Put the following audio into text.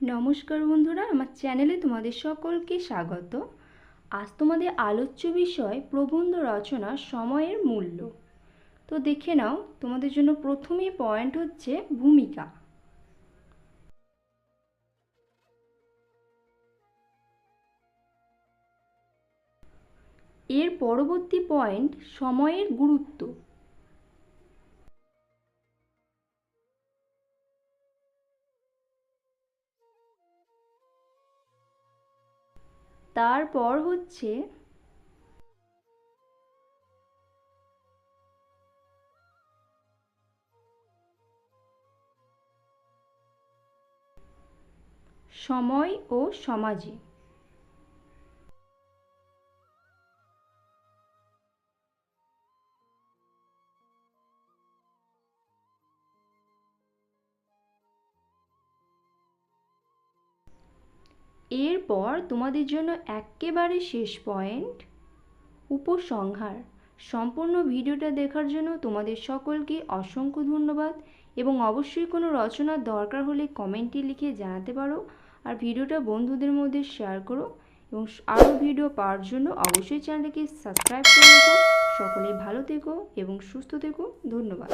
নমস্কার বন্ধুরা, আমার চ্যানেলে তোমাদের সকলকে স্বাগত। আজ তোমাদের আলোচ্য বিষয় প্রবন্ধ রচনা সময়ের মূল্য। তো দেখে নাও, তোমাদের জন্য প্রথমেই পয়েন্ট হচ্ছে ভূমিকা। এর পরবর্তী পয়েন্ট সময়ের গুরুত্ব। তারপর হচ্ছে সময় ও সমাজে। এরপর তোমাদের জন্য একেবারে শেষ পয়েন্ট উপসংহার। সম্পূর্ণ ভিডিওটা দেখার জন্য তোমাদের সকলকে অসংখ্য ধন্যবাদ, এবং অবশ্যই কোনো রচনার দরকার হলে কমেন্টে লিখে জানাতে পারো। আর ভিডিওটা বন্ধুদের মধ্যে শেয়ার করো, এবং আরও ভিডিও পাওয়ার জন্য অবশ্যই চ্যানেলটিকে সাবস্ক্রাইব করে রেখো। সকলে ভালো থেকো এবং সুস্থ থেকো। ধন্যবাদ।